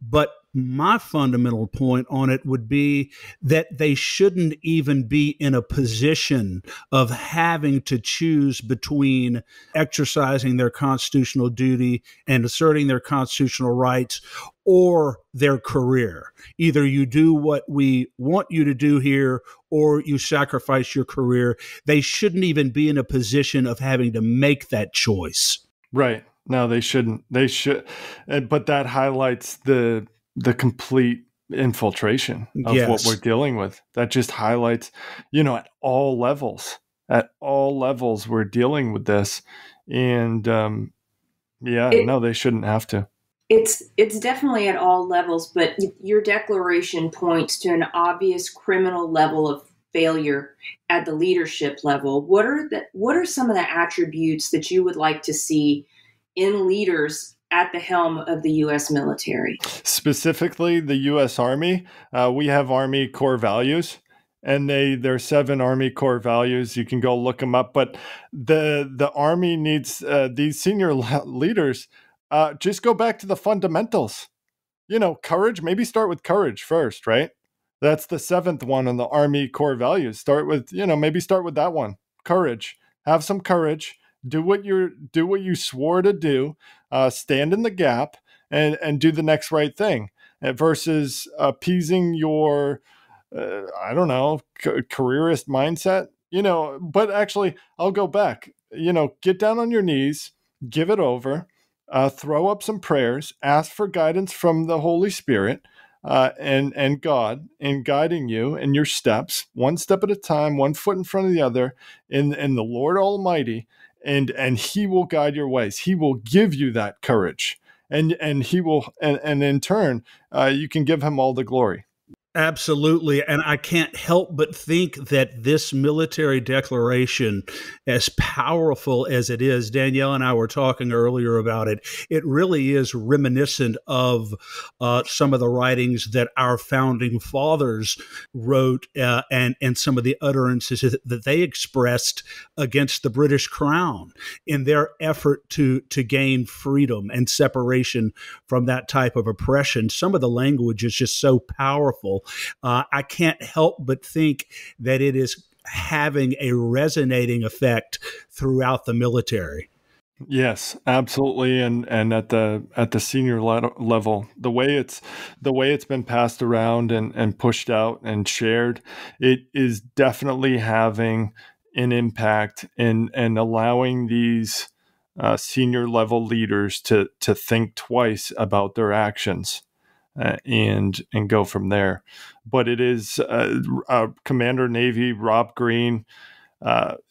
But my fundamental point on it would be that they shouldn't even be in a position of having to choose between exercising their constitutional duty and asserting their constitutional rights or their career. Either you do what we want you to do here or you sacrifice your career. They shouldn't even be in a position of having to make that choice. Right. No, they shouldn't. They should. But that highlights the complete infiltration of what we're dealing with. That just highlights, at all levels. At all levels, we're dealing with this. And no, they shouldn't have to. It's definitely at all levels, but your declaration points to an obvious criminal level of failure at the leadership level. What are some of the attributes that you would like to see in leaders at the helm of the U.S. military? Specifically, the U.S. Army. We have Army core values, and there are 7 Army core values. You can go look them up. But the Army needs these senior leaders. Just go back to the fundamentals. Courage. Maybe start with courage first, right? That's the 7th one on the Army core values. Maybe start with that one. Courage. Have some courage. Do what you swore to do. Stand in the gap and do the next right thing. Versus appeasing your, careerist mindset. But actually, I'll go back. Get down on your knees, give it over. Throw up some prayers, ask for guidance from the Holy Spirit and God in guiding you in your steps, one step at a time, one foot in front of the other, in the Lord Almighty, and He will guide your ways. He will give you that courage, and He will, and in turn, you can give Him all the glory. Absolutely. And I can't help but think that this military declaration, as powerful as it is, Danielle and I were talking earlier about it, it really is reminiscent of some of the writings that our founding fathers wrote and some of the utterances that they expressed against the British Crown in their effort to gain freedom and separation from that type of oppression. Some of the language is just so powerful. I can't help but think that it is having a resonating effect throughout the military. Yes, absolutely, and at the senior level, the way it's been passed around and pushed out and shared, it is definitely having an impact in allowing these senior level leaders to think twice about their actions. And go from there. But it is Commander Navy Rob Green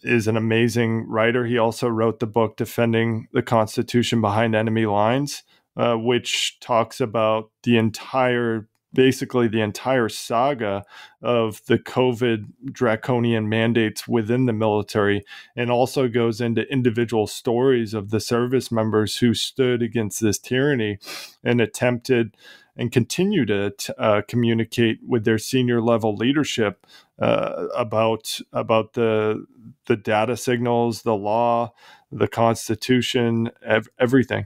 is an amazing writer. He also wrote the book Defending the Constitution Behind Enemy Lines, which talks about basically the entire saga of the COVID draconian mandates within the military, and also goes into individual stories of the service members who stood against this tyranny and attempted and continue to communicate with their senior level leadership about the data signals, the law, the Constitution, everything.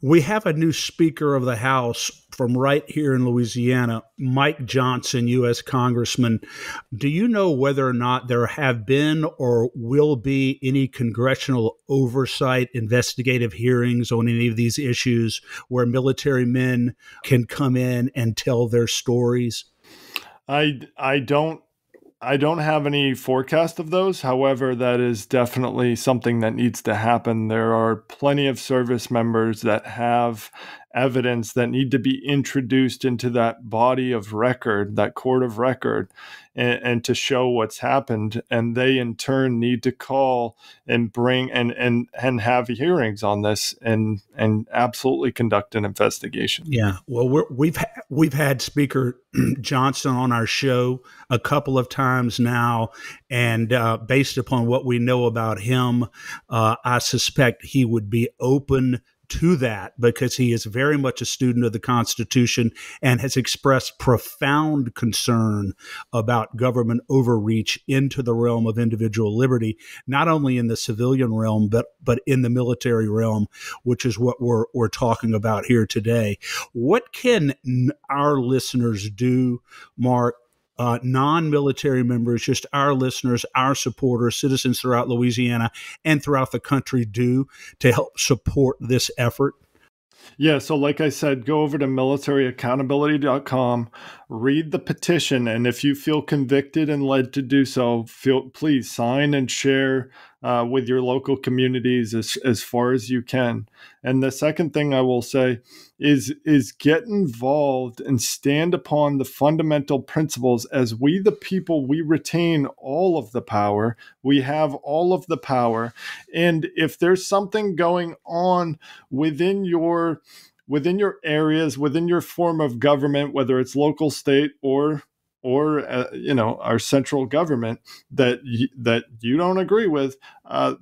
We have a new Speaker of the House from right here in Louisiana, Mike Johnson, U.S. Congressman. Do you know whether or not there have been or will be any congressional oversight investigative hearings on any of these issues where military men can come in and tell their stories? I don't have any forecast of those. However, that is definitely something that needs to happen. There are plenty of service members that have evidence that need to be introduced into that body of record, that court of record, and to show what's happened. And they in turn need to call and bring and have hearings on this and absolutely conduct an investigation. Yeah, well, we've had Speaker Johnson on our show a couple of times now, and based upon what we know about him, I suspect he would be open to that because he is very much a student of the Constitution and has expressed profound concern about government overreach into the realm of individual liberty, not only in the civilian realm, but in the military realm, which is what we're talking about here today. What can our listeners do, Mark, non-military members, just our listeners, our supporters, citizens throughout Louisiana and throughout the country do to help support this effort? Yeah, so like I said, go over to militaryaccountability.com, read the petition, and if you feel convicted and led to do so, please sign and share with your local communities as far as you can. And the second thing I will say is get involved and stand upon the fundamental principles. As we, the people, we retain all of the power. We have all of the power. And if there's something going on within your areas, within your form of government, whether it's local, state, or our central government that you don't agree with,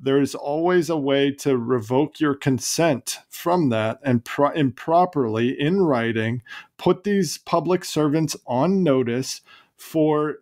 there's always a way to revoke your consent from that and improperly in writing put these public servants on notice for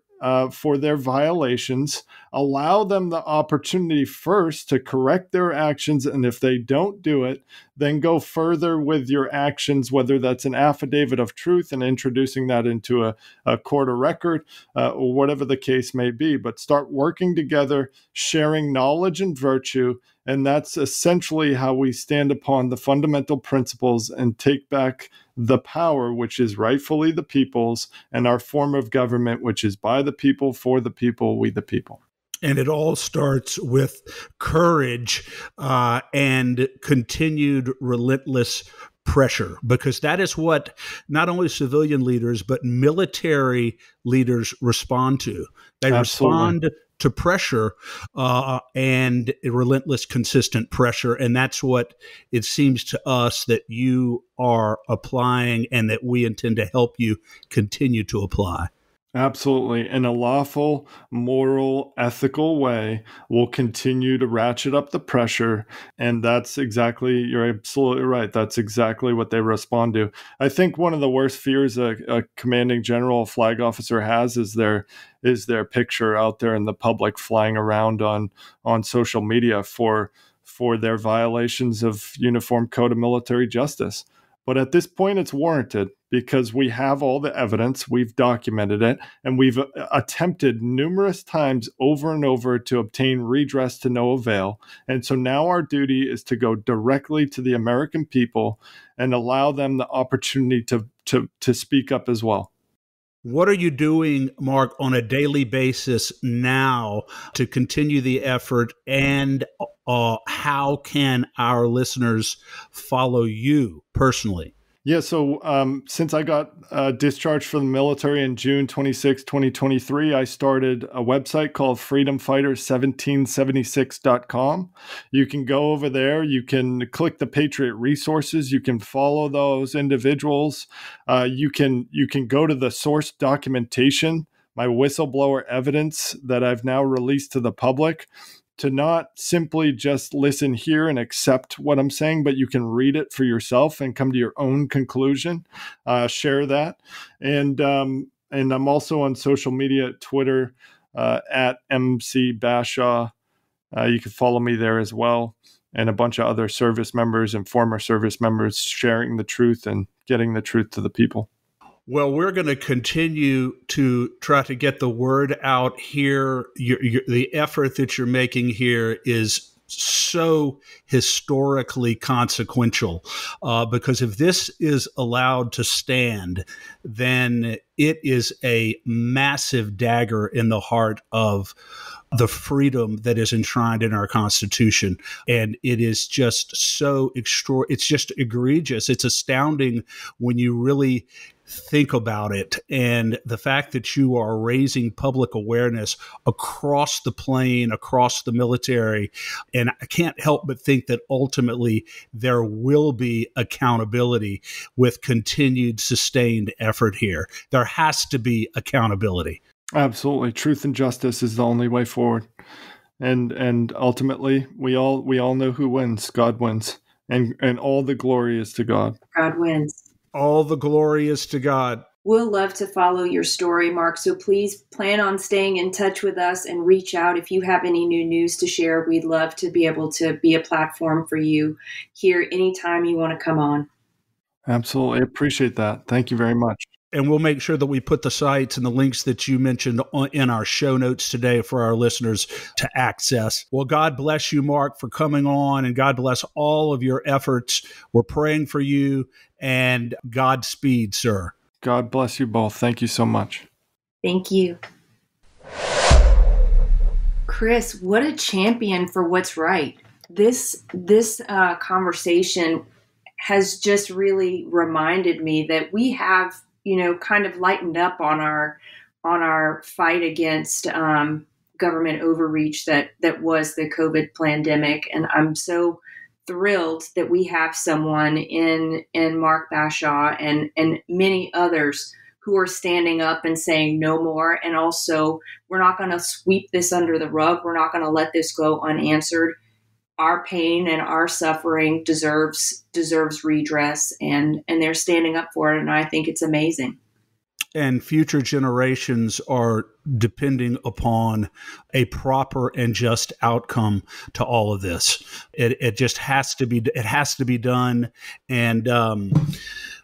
their violations, allow them the opportunity first to correct their actions, and if they don't do it, then go further with your actions, whether that's an affidavit of truth and introducing that into a court of record, or whatever the case may be. But start working together, sharing knowledge and virtue, and that's essentially how we stand upon the fundamental principles and take back the power, which is rightfully the people's, and our form of government, which is by the people, for the people, we the people. And it all starts with courage and continued relentless pressure, because that is what not only civilian leaders, but military leaders respond to. They respond to pressure and relentless, consistent pressure. And that's what it seems to us that you are applying and that we intend to help you continue to apply. Absolutely. In a lawful, moral, ethical way, we'll continue to ratchet up the pressure. And you're absolutely right. That's exactly what they respond to. I think one of the worst fears a commanding general, a flag officer has is their picture out there in the public flying around on social media for their violations of Uniform Code of Military Justice. But at this point, it's warranted because we have all the evidence, we've documented it, and we've attempted numerous times over and over to obtain redress to no avail. And so now our duty is to go directly to the American people and allow them the opportunity to speak up as well. What are you doing, Mark, on a daily basis now to continue the effort, and how can our listeners follow you personally? Yeah, so since I got discharged from the military in June 26, 2023, I started a website called freedomfighter1776.com. You can go over there. You can click the Patriot Resources. You can follow those individuals. You can go to the source documentation, my whistleblower evidence that I've now released to the public, to not simply just listen here and accept what I'm saying, but you can read it for yourself and come to your own conclusion. Share that. And I'm also on social media at Twitter at MC Bashaw. You can follow me there as well. And a bunch of other service members and former service members sharing the truth and getting the truth to the people. Well, we're going to continue to try to get the word out here. The effort that you're making here is so historically consequential because if this is allowed to stand, then it is a massive dagger in the heart of the freedom that is enshrined in our Constitution. And it is just so it's just egregious. It's astounding when you really think about it. And the fact that you are raising public awareness across the plane, across the military. And I can't help but think that ultimately there will be accountability with continued sustained effort here. There has to be accountability. Absolutely. Truth and justice is the only way forward. And ultimately we all know who wins. God wins. And all the glory is to God. God wins. All the glory is to God. We'll love to follow your story, Mark. So please plan on staying in touch with us and reach out if you have any new news to share. We'd love to be able to be a platform for you here anytime you want to come on. Absolutely. I appreciate that. Thank you very much. And we'll make sure that we put the sites and the links that you mentioned in our show notes today for our listeners to access. Well, God bless you, Mark, for coming on, and God bless all of your efforts. We're praying for you, and Godspeed, sir. God bless you both. Thank you so much. Thank you. Chris, what a champion for what's right. This conversation has just really reminded me that we have, kind of lightened up on our fight against government overreach that was the COVID pandemic. And I'm so thrilled that we have someone in Mark Bashaw and many others who are standing up and saying no more. And also, we're not going to sweep this under the rug. We're not going to let this go unanswered. Our pain and our suffering deserves redress, and they're standing up for it. And I think it's amazing. And future generations are depending upon a proper and just outcome to all of this. It just has to be. It has to be done, and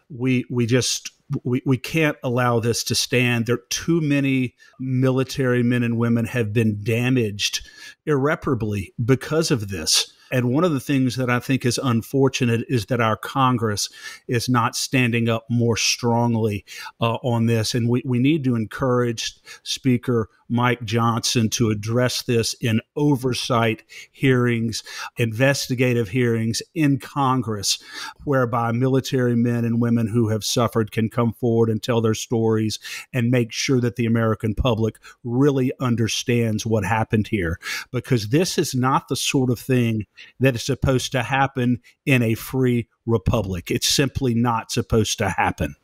we can't allow this to stand. There too many military men and women have been damaged irreparably because of this. And one of the things that I think is unfortunate is that our Congress is not standing up more strongly on this. And we need to encourage Speaker Mike Johnson to address this in oversight hearings, investigative hearings in Congress, whereby military men and women who have suffered can come forward and tell their stories and make sure that the American public really understands what happened here. Because this is not the sort of thing that is supposed to happen in a free republic. It's simply not supposed to happen.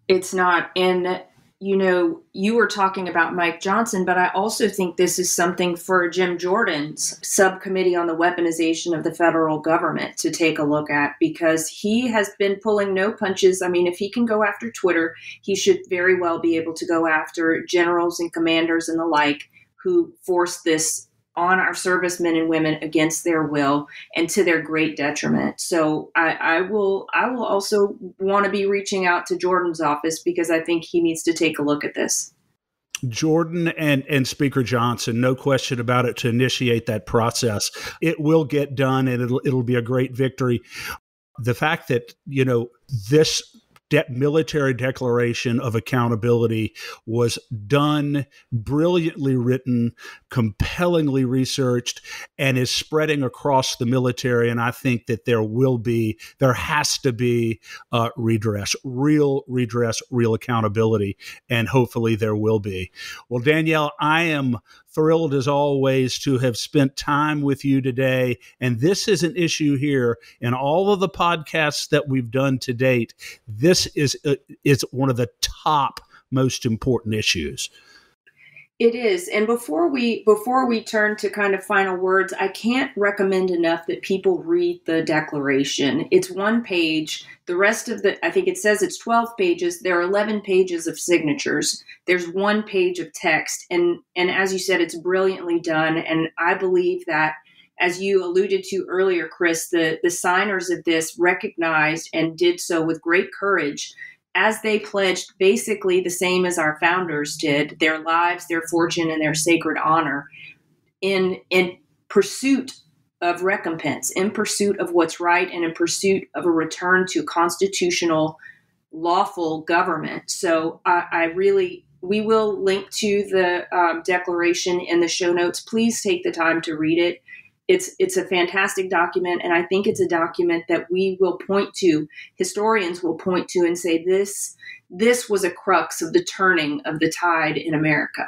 It's not. And, you were talking about Mike Johnson, but I also think this is something for Jim Jordan's subcommittee on the weaponization of the federal government to take a look at, because he has been pulling no punches. I mean, if he can go after Twitter, he should very well be able to go after generals and commanders and the like who forced this on our servicemen and women against their will and to their great detriment. So I will also want to be reaching out to Jordan's office, because I think he needs to take a look at this. Jordan and Speaker Johnson, no question about it, to initiate that process. It will get done, and it'll be a great victory. The fact that, this military declaration of accountability was done, brilliantly written, compellingly researched, and is spreading across the military. And I think that there has to be redress, real accountability, and hopefully there will be. Well, Danielle, I am thrilled as always to have spent time with you today. And this is an issue here in all of the podcasts that we've done to date. This is one of the top most important issues. It is. And before we turn to kind of final words, I can't recommend enough that people read the declaration. It's one page. The rest of I think it says it's 12 pages. There are 11 pages of signatures. There's one page of text. And as you said, it's brilliantly done. And I believe that, as you alluded to earlier, Chris, the signers of this recognized and did so with great courage, as they pledged basically the same as our founders did, their lives, their fortune, and their sacred honor in pursuit of recompense, in pursuit of what's right, and in pursuit of a return to constitutional, lawful government. So we will link to the declaration in the show notes. Please take the time to read it. It's a fantastic document, and I think it's a document that we will point to, historians will point to and say, this was a crux of the turning of the tide in America.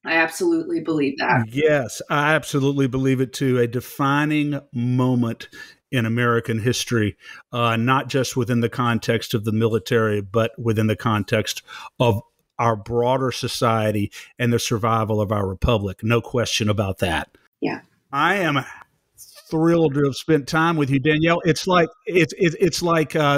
I absolutely believe that. Yes, I absolutely believe it too. A defining moment in American history, not just within the context of the military, but within the context of our broader society and the survival of our republic. No question about that. Yeah. I am thrilled to have spent time with you, Danielle. It's like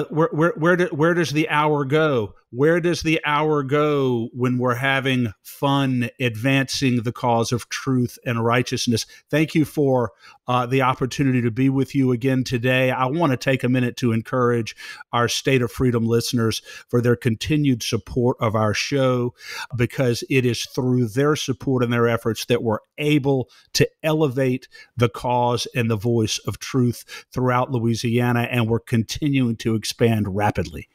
where does the hour go? Where does the hour go when we're having fun advancing the cause of truth and righteousness? Thank you for the opportunity to be with you again today. I want to take a minute to encourage our State of Freedom listeners for their continued support of our show, because it is through their support and their efforts that we're able to elevate the cause and the voice of truth throughout Louisiana, and we're continuing to expand rapidly.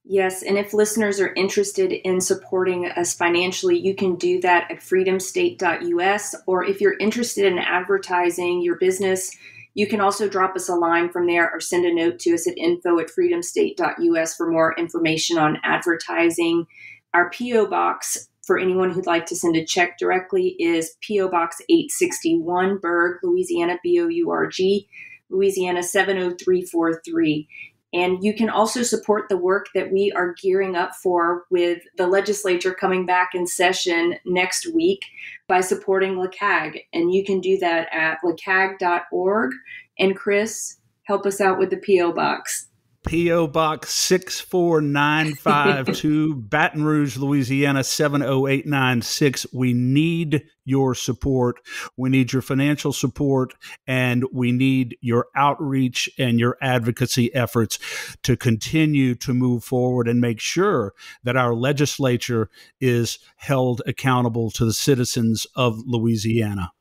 Yes, and if listeners are interested in supporting us financially, you can do that at freedomstate.us, or if you're interested in advertising your business, you can also drop us a line from there or send a note to us at info@freedomstate.us for more information on advertising. Our P.O. Box, for anyone who'd like to send a check directly, is P.O. Box 861, Berg, Louisiana, B-O-U-R-G, Louisiana 70343. And you can also support the work that we are gearing up for with the legislature coming back in session next week by supporting LCAG. And you can do that at lcag.org. And Chris, help us out with the P.O. Box. P.O. Box 64952, Baton Rouge, Louisiana 70896. We need your support. We need your financial support, and we need your outreach and your advocacy efforts to continue to move forward and make sure that our legislature is held accountable to the citizens of Louisiana.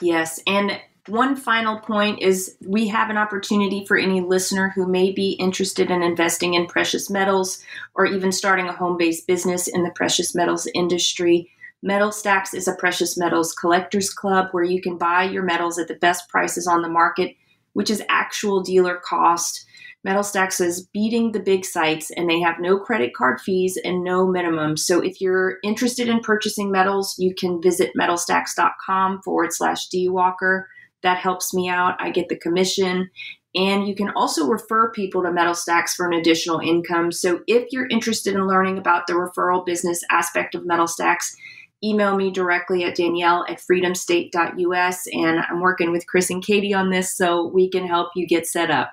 Yes, and one final point is we have an opportunity for any listener who may be interested in investing in precious metals or even starting a home-based business in the precious metals industry. Metal Stacks is a precious metals collectors club where you can buy your metals at the best prices on the market, which is actual dealer cost. Metal Stacks is beating the big sites, and they have no credit card fees and no minimum. So if you're interested in purchasing metals, you can visit metalstacks.com/DWalker. That helps me out. I get the commission. And you can also refer people to Metal Stacks for an additional income. So if you're interested in learning about the referral business aspect of Metal Stacks, email me directly at Danielle@freedomstate.us. And I'm working with Chris and Katie on this so we can help you get set up.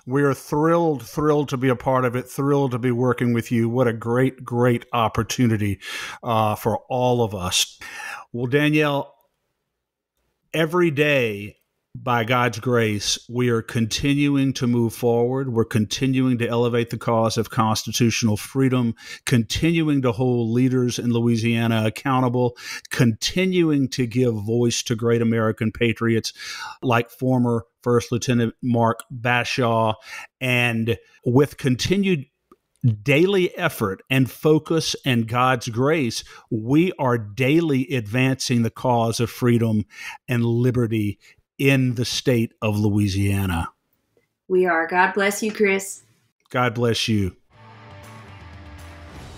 We are thrilled to be a part of it, thrilled to be working with you. What a great opportunity for all of us. Well, Danielle, every day, by God's grace, we are continuing to move forward. We're continuing to elevate the cause of constitutional freedom, continuing to hold leaders in Louisiana accountable, continuing to give voice to great American patriots like former First Lieutenant Mark Bashaw, and with continued daily effort and focus and God's grace, we are daily advancing the cause of freedom and liberty in the state of Louisiana. We are. God bless you, Chris. God bless you.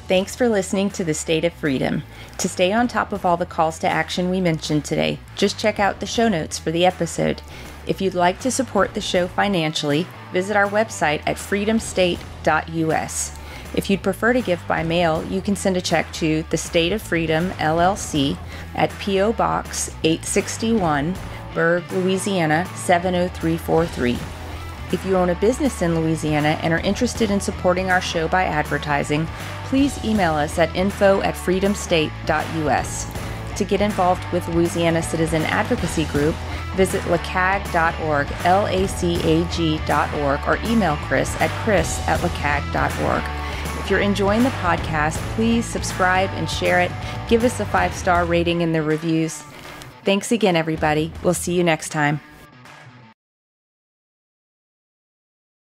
Thanks for listening to the State of Freedom. To stay on top of all the calls to action we mentioned today, just check out the show notes for the episode. If you'd like to support the show financially, visit our website at freedomstate.us. If you'd prefer to give by mail, you can send a check to the State of Freedom, LLC at P.O. Box 861, Berg, Louisiana 70343. If you own a business in Louisiana and are interested in supporting our show by advertising, please email us at info@freedomstate.us. To get involved with Louisiana Citizen Advocacy Group, visit lacag.org, LACAG.org, or email Chris at chris@lacag.org. If you're enjoying the podcast, please subscribe and share it. Give us a 5-star rating in the reviews. Thanks again, everybody. We'll see you next time.